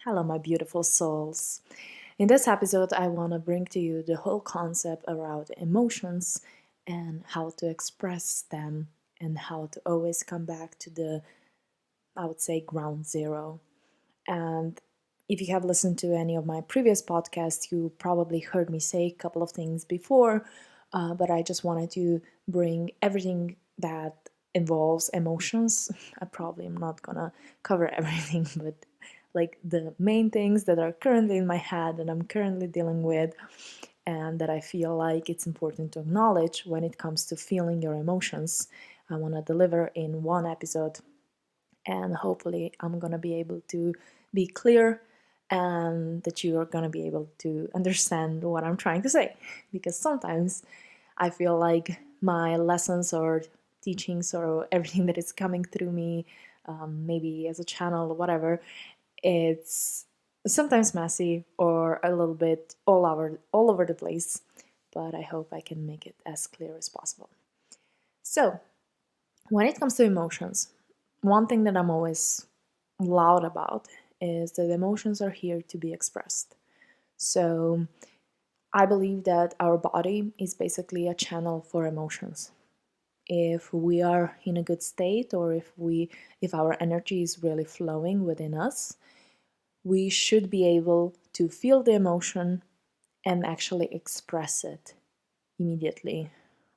Hello, my beautiful souls. In this episode, I want to bring to you the whole concept around emotions and how to express them and how to always come back to I would say, ground zero. And if you have listened to any of my previous podcasts, you probably heard me say a couple of things before, but I just wanted to bring everything that involves emotions. I probably am not gonna cover everything, but like the main things that are currently in my head that I'm currently dealing with, and that I feel like it's important to acknowledge when it comes to feeling your emotions. I want to deliver in one episode, and hopefully I'm gonna be able to be clear and that you are gonna be able to understand what I'm trying to say. Because sometimes I feel like my lessons or teachings or everything that is coming through me, maybe as a channel or whatever, it's sometimes messy or a little bit all over the place. But I hope I can make it as clear as possible. So, when it comes to emotions, one thing that I'm always loud about is that emotions are here to be expressed. So I believe that our body is basically a channel for emotions. If we are in a good state or if our energy is really flowing within us, we should be able to feel the emotion and actually express it immediately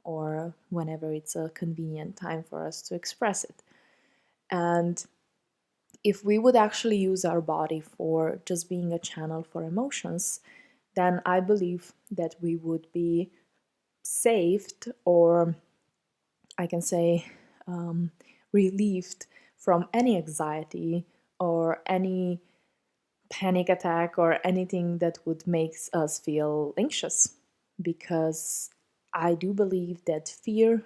or whenever it's a convenient time for us to express it. And if we would actually use our body for just being a channel for emotions, then I believe that we would be saved, or I can say relieved from any anxiety or any panic attack or anything that would make us feel anxious. Because I do believe that fear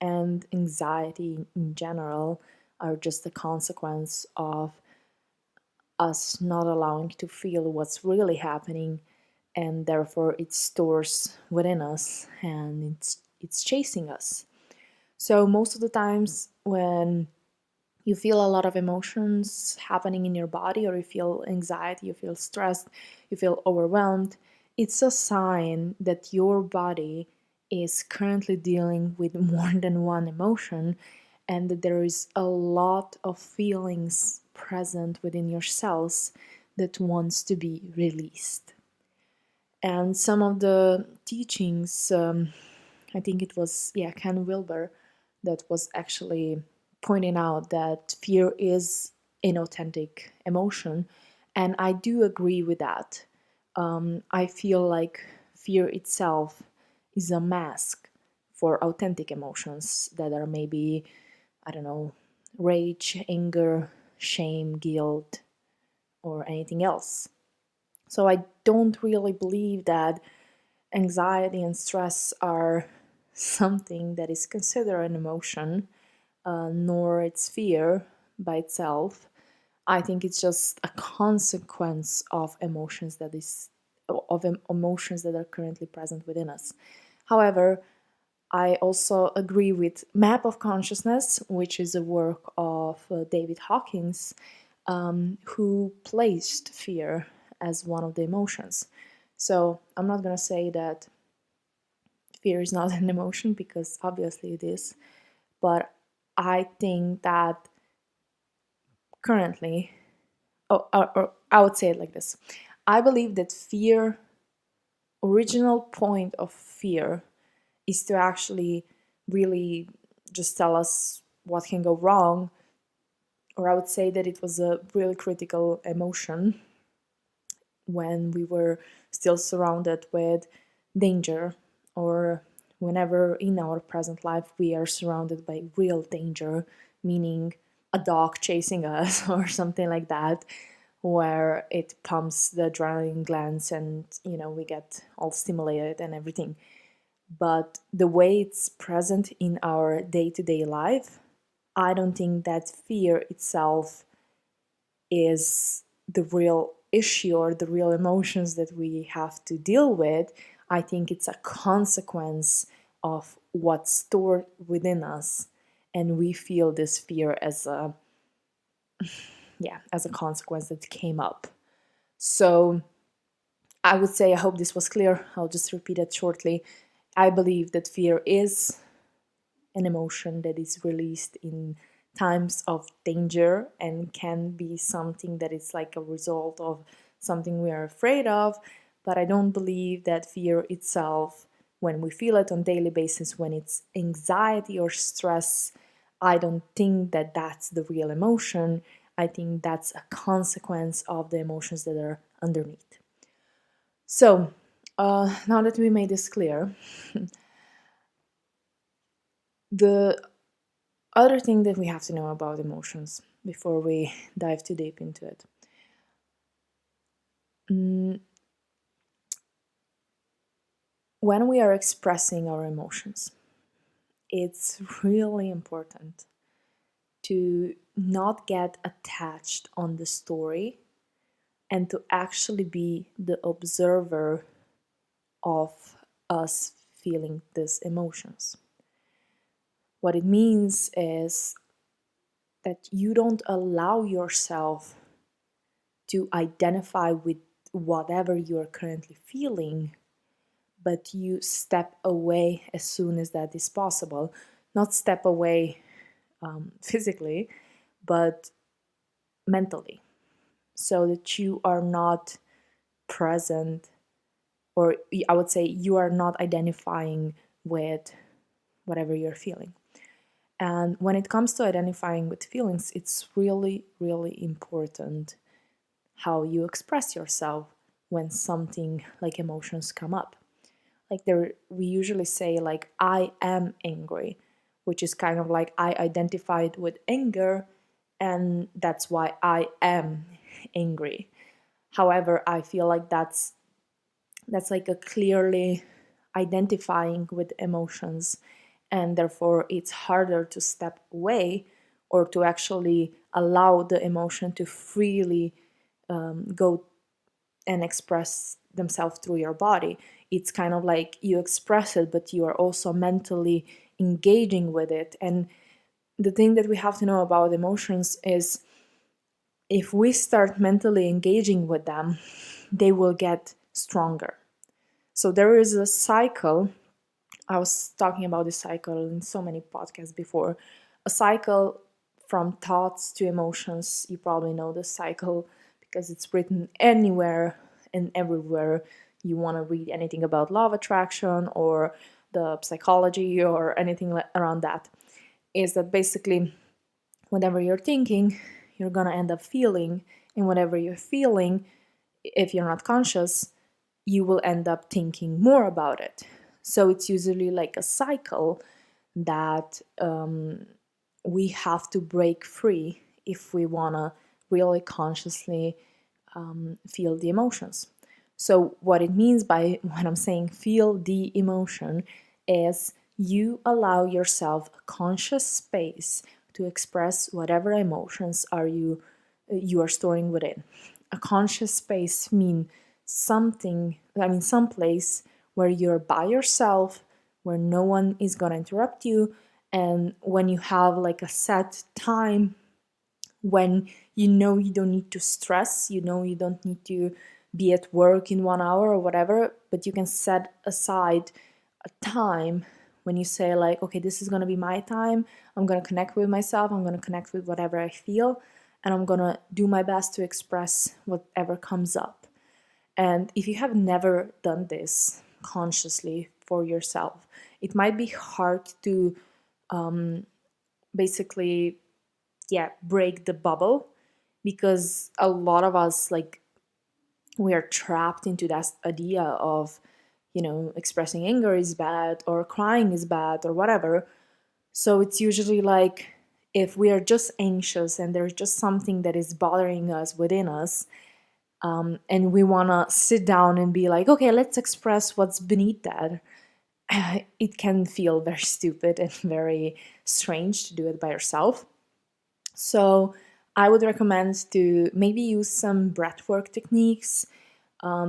and anxiety in general are just a consequence of us not allowing to feel what's really happening, and therefore it stores within us and it's chasing us. So most of the times when you feel a lot of emotions happening in your body, or you feel anxiety, you feel stressed, you feel overwhelmed, it's a sign that your body is currently dealing with more than one emotion, and that there is a lot of feelings present within your cells that wants to be released. And some of the teachings, I think it was, yeah, Ken Wilber, that was actually pointing out that fear is an authentic emotion. And I do agree with that. I feel like fear itself is a mask for authentic emotions that are maybe, I don't know, rage, anger, shame, guilt, or anything else. So I don't really believe that anxiety and stress are something that is considered an emotion, nor its fear by itself. I think it's just a consequence of emotions that are currently present within us. However, I also agree with Map of Consciousness, which is a work of David Hawkins, who placed fear as one of the emotions. So I'm not going to say that fear is not an emotion, because obviously it is, but I think that currently, or I would say it like this: I believe that fear, original point of fear, is to actually really just tell us what can go wrong, or I would say that it was a really critical emotion when we were still surrounded with danger, or whenever in our present life we are surrounded by real danger, meaning a dog chasing us or something like that, where it pumps the adrenaline glands and we get all stimulated and everything. But the way it's present in our day-to-day life, I don't think that fear itself is the real issue or the real emotions that we have to deal with. I think it's a consequence of what's stored within us, and we feel this fear as a yeah, as a consequence that came up. So I would say, I hope this was clear. I'll just repeat it shortly. I believe that fear is an emotion that is released in times of danger and can be something that is like a result of something we are afraid of. But I don't believe that fear itself, when we feel it on daily basis, when it's anxiety or stress, I don't think that that's the real emotion. I think that's a consequence of the emotions that are underneath. So now that we made this clear, the other thing that we have to know about emotions before we dive too deep into it. Mm, when we are expressing our emotions, it's really important to not get attached on the story and to actually be the observer of us feeling these emotions. What it means is that you don't allow yourself to identify with whatever you're currently feeling, but you step away as soon as that is possible. Not step away physically, but mentally, so that you are not present, or I would say you are not identifying with whatever you're feeling. And when it comes to identifying with feelings, it's really, really important how you express yourself when something like emotions come up. Like there, we usually say like I am angry, which is kind of like I identified with anger and that's why I am angry. However, I feel like that's like a clearly identifying with emotions, and therefore it's harder to step away or to actually allow the emotion to freely go and express themselves through your body. It's kind of like you express it, but you are also mentally engaging with it. And the thing that we have to know about emotions is if we start mentally engaging with them, they will get stronger. So there is a cycle. I was talking about this cycle in so many podcasts before. A cycle from thoughts to emotions. You probably know this cycle because it's written anywhere and everywhere. You want to read anything about law of attraction or the psychology or anything around that. Is that basically whatever you're thinking, you're going to end up feeling. And whatever you're feeling, if you're not conscious, you will end up thinking more about it. So it's usually like a cycle that we have to break free if we want to really consciously feel the emotions. So, what it means by when I'm saying feel the emotion is you allow yourself a conscious space to express whatever emotions you are storing within. A conscious space mean something, I mean some place where you're by yourself, where no one is going to interrupt you, and when you have like a set time, when you know you don't need to stress, you know you don't need to be at work in 1 hour or whatever, but you can set aside a time when you say like, okay, this is going to be my time. I'm going to connect with myself. I'm going to connect with whatever I feel, and I'm going to do my best to express whatever comes up. And if you have never done this consciously for yourself, it might be hard to basically, yeah, break the bubble, because a lot of us, like, we are trapped into that idea of, expressing anger is bad or crying is bad or whatever. So it's usually like if we are just anxious and there's just something that is bothering us within us, and we want to sit down and be like, okay, let's express what's beneath that. It can feel very stupid and very strange to do it by yourself. So I would recommend to maybe use some breathwork techniques,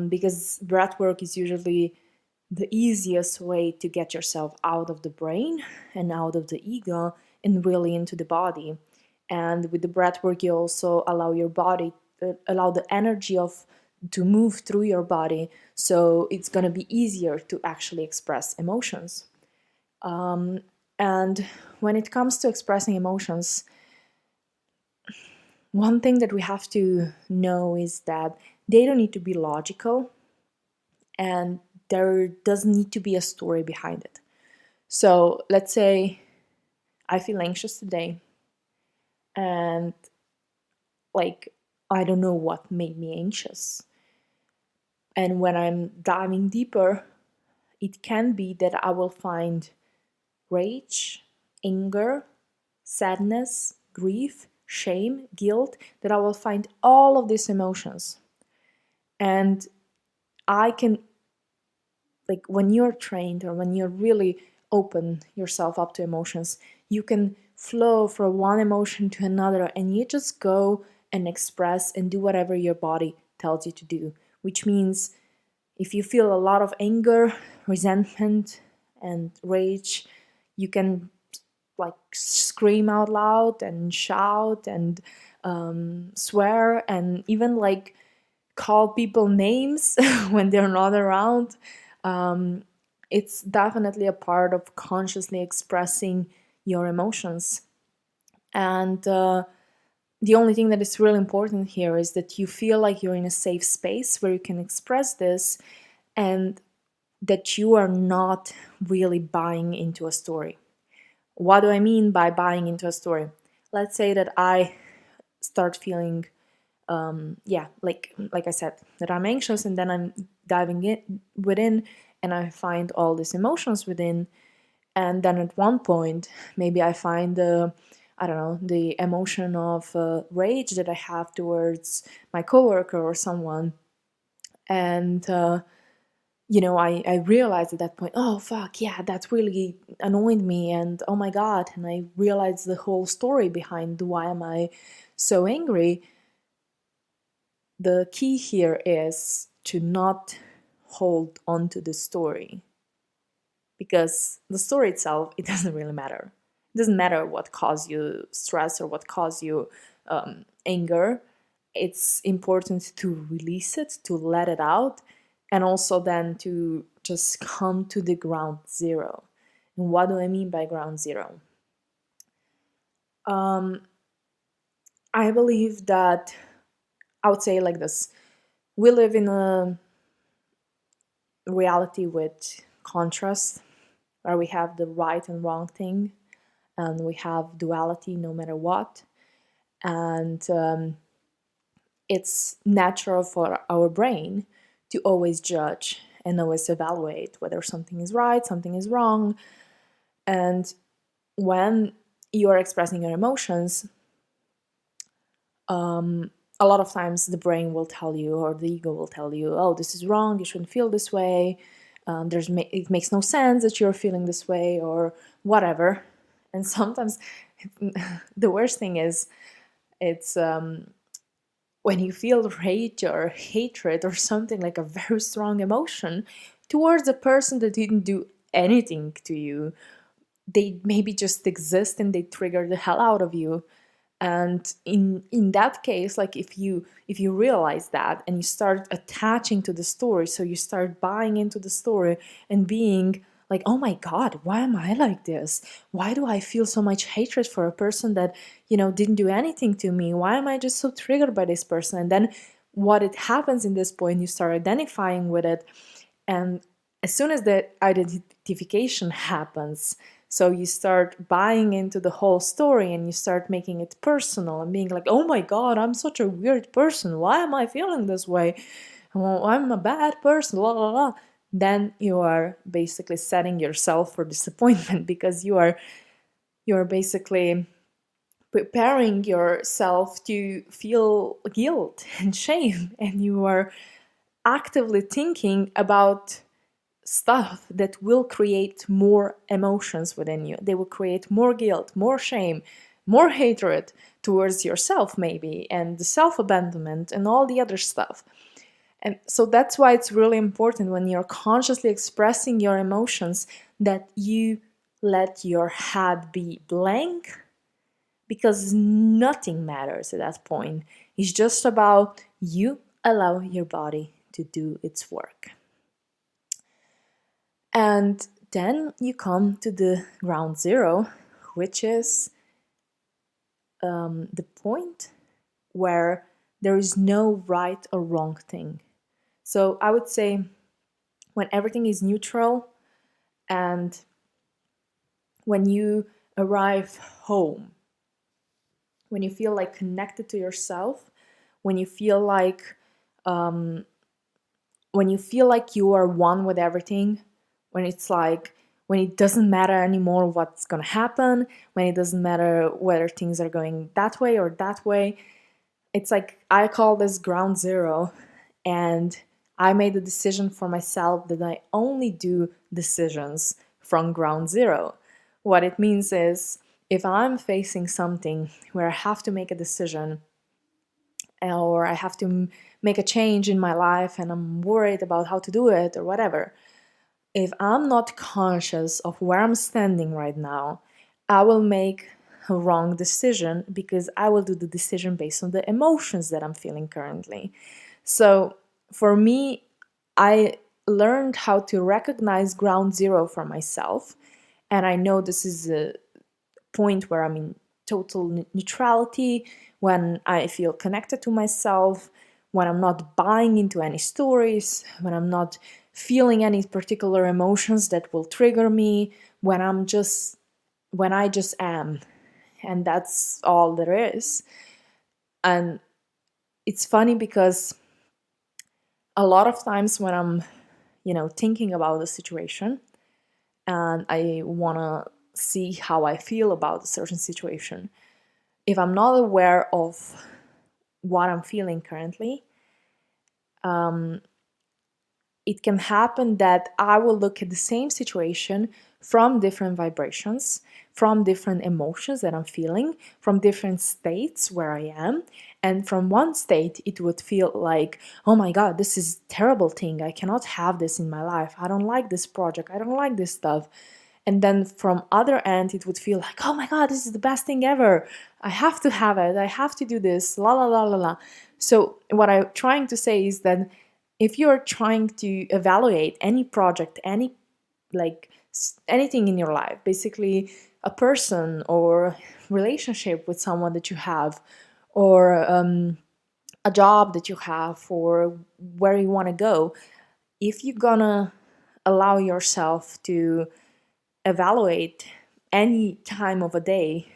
because breathwork is usually the easiest way to get yourself out of the brain and out of the ego and really into the body. And with the breath work, you also allow your body, allow the energy of to move through your body, so it's going to be easier to actually express emotions. And when it comes to expressing emotions, one thing that we have to know is that they don't need to be logical, and there doesn't need to be a story behind it. So let's say I feel anxious today, and like, I don't know what made me anxious. And when I'm diving deeper, it can be that I will find rage, anger, sadness, grief, shame, guilt, that I will find all of these emotions. And I can, like, when you're trained or when you're really open yourself up to emotions, you can flow from one emotion to another, and you just go and express and do whatever your body tells you to do. Which means if you feel a lot of anger, resentment, and rage, you can like scream out loud and shout and swear, and even like call people names when they're not around. Um, it's definitely a part of consciously expressing your emotions. And the only thing that is really important here is that you feel like you're in a safe space where you can express this, and that you are not really buying into a story. What do I mean by buying into a story? Let's say that I start feeling, like I said, that I'm anxious, and then I'm diving in within, and I find all these emotions within, and then at one point, maybe I find the, I don't know, the emotion of rage that I have towards my coworker or someone, and I realized at that point, oh fuck, yeah, that really annoyed me, and oh my god, and I realized the whole story behind why am I so angry. The key here is to not hold on to the story, because the story itself, it doesn't really matter. It doesn't matter what caused you stress or what caused you anger. It's important to release it, to let it out, and also then to just come to the ground zero. And what do I mean by ground zero? I believe that, I would say like this: we live in a reality with contrast, where we have the right and wrong thing, and we have duality no matter what. And it's natural for our brain to always judge and always evaluate whether something is right, something is wrong. And when you are expressing your emotions, a lot of times the brain will tell you, or the ego will tell you, oh, this is wrong, you shouldn't feel this way, it makes no sense that you're feeling this way, or whatever. And sometimes the worst thing is, it's when you feel rage or hatred or something, like a very strong emotion towards a person that didn't do anything to you. They maybe just exist and they trigger the hell out of you. And in that case, like, if you realize that and you start attaching to the story, so you start buying into the story and being like, oh my god, why am I like this? Why do I feel so much hatred for a person that didn't do anything to me? Why am I just so triggered by this person? And then what it happens in this point, you start identifying with it. And as soon as the identification happens, so you start buying into the whole story, and you start making it personal and being like, oh my god, I'm such a weird person. Why am I feeling this way? Well, I'm a bad person, la la la. Then you are basically setting yourself for disappointment, because you're basically preparing yourself to feel guilt and shame, and you are actively thinking about stuff that will create more emotions within you. They will create more guilt, more shame, more hatred towards yourself, maybe, and the self abandonment and all the other stuff. And so that's why it's really important, when you're consciously expressing your emotions, that you let your head be blank, because nothing matters at that point. It's just about you allow your body to do its work. And then you come to the ground zero, which is the point where there is no right or wrong thing. So I would say when everything is neutral and when you arrive home, when you feel like connected to yourself, when you feel like um, you are one with everything, when it's like when it doesn't matter anymore what's gonna happen, when it doesn't matter whether things are going that way or that way, it's like I call this ground zero, and I made a decision for myself that I only do decisions from ground zero. What it means is if I'm facing something where I have to make a decision or I have to make a change in my life and I'm worried about how to do it or whatever, if I'm not conscious of where I'm standing right now, I will make a wrong decision because I will do the decision based on the emotions that I'm feeling currently. So for me, I learned how to recognize ground zero for myself. And I know this is a point where I'm in total neutrality, when I feel connected to myself, when I'm not buying into any stories, when I'm not feeling any particular emotions that will trigger me, when I just am. And that's all there is. And it's funny because a lot of times when I'm, thinking about the situation and I want to see how I feel about a certain situation, if I'm not aware of what I'm feeling currently, it can happen that I will look at the same situation from different vibrations, from different emotions that I'm feeling, from different states where I am. And from one state, it would feel like, oh my God, this is a terrible thing. I cannot have this in my life. I don't like this project. I don't like this stuff. And then from other end, it would feel like, oh my God, this is the best thing ever. I have to have it. I have to do this. La la la la la. So what I'm trying to say is that if you're trying to evaluate any project, anything in your life, basically a person or relationship with someone that you have, or a job that you have, or where you want to go, if you're gonna allow yourself to evaluate any time of a day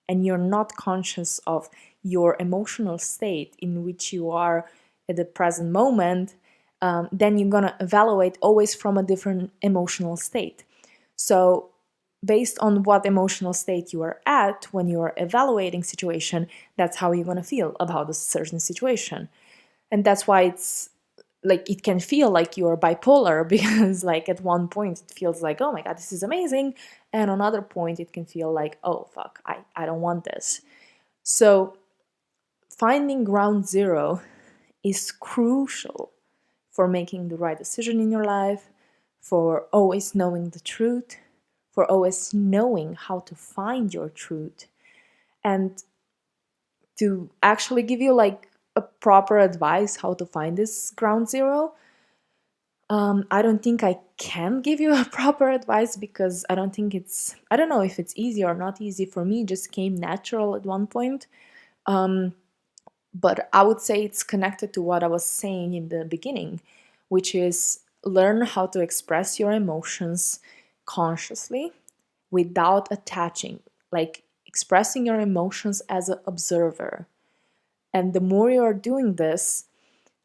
and you're not conscious of your emotional state in which you are at the present moment, then you're going to evaluate always from a different emotional state. So based on what emotional state you are at when you are evaluating situation, that's how you're going to feel about a certain situation. And that's why it's like it can feel like you're bipolar because like at one point it feels like, oh my God, this is amazing, and on another point it can feel like, oh fuck, I don't want this. So finding ground zero is crucial for making the right decision in your life, for always knowing the truth, for always knowing how to find your truth. And to actually give you like a proper advice how to find this ground zero, I don't think I can give you a proper advice because I don't know if it's easy or not easy. For me, it just came natural at one point. But I would say it's connected to what I was saying in the beginning, which is learn how to express your emotions consciously without attaching, like expressing your emotions as an observer. And the more you are doing this,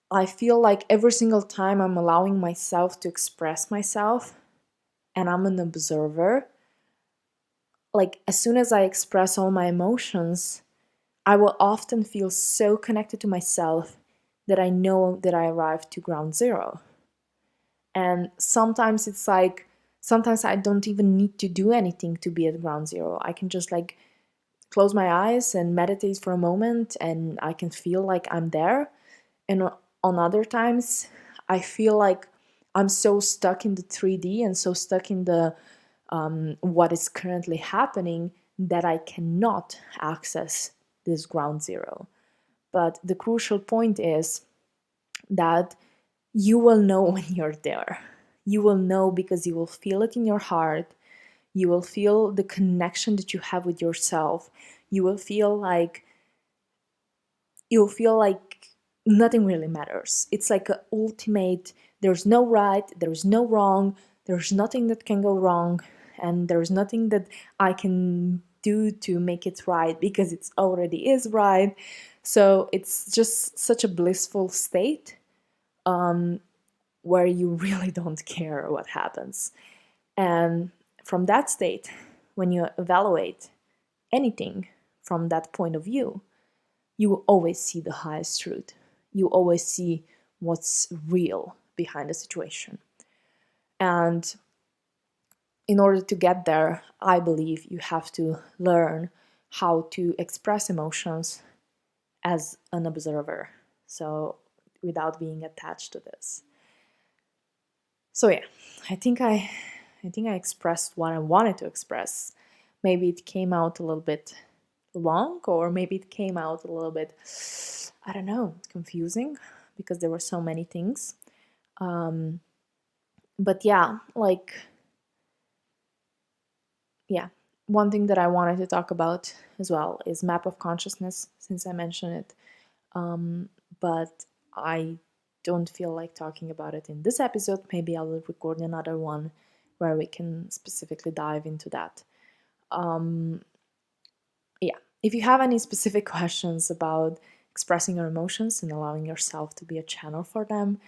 I feel like every single time I'm allowing myself to express myself and I'm an observer, like as soon as I express all my emotions, I will often feel so connected to myself that I know that I arrived to ground zero. And sometimes it's like, sometimes I don't even need to do anything to be at ground zero. I can just like close my eyes and meditate for a moment and I can feel like I'm there. And on other times, I feel like I'm so stuck in the 3D and so stuck in the what is currently happening that I cannot access this ground zero. But the crucial point is that you will know when you're there. You will know because you will feel it in your heart. You will feel the connection that you have with yourself. You will feel like nothing really matters. It's like an ultimate, there's no right, there's no wrong, there's nothing that can go wrong, and there's nothing that I can do to make it right because it already is right. So it's just such a blissful state where you really don't care what happens. And from that state, when you evaluate anything from that point of view, you will always see the highest truth. You always see what's real behind the situation. And in order to get there, I believe you have to learn how to express emotions as an observer. So without being attached to this. So yeah, I think I expressed what I wanted to express. Maybe it came out a little bit long, or maybe it came out a little bit, I don't know, confusing because there were so many things. But yeah, yeah, one thing that I wanted to talk about as well is map of consciousness, since I mentioned it. But I don't feel like talking about it in this episode. Maybe I will record another one where we can specifically dive into that. Yeah, if you have any specific questions about expressing your emotions and allowing yourself to be a channel for them,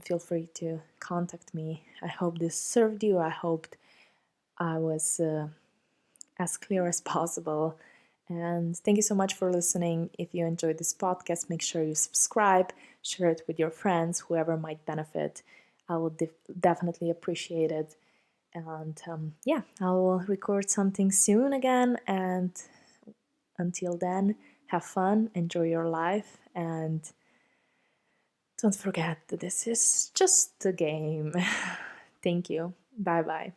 feel free to contact me. I hope this served you. I hoped I was as clear as possible. And thank you so much for listening. If you enjoyed this podcast, make sure you subscribe, share it with your friends, whoever might benefit. I will definitely appreciate it. And yeah, I will record something soon again. And until then, have fun, enjoy your life, and don't forget that this is just a game. Thank you. Bye bye.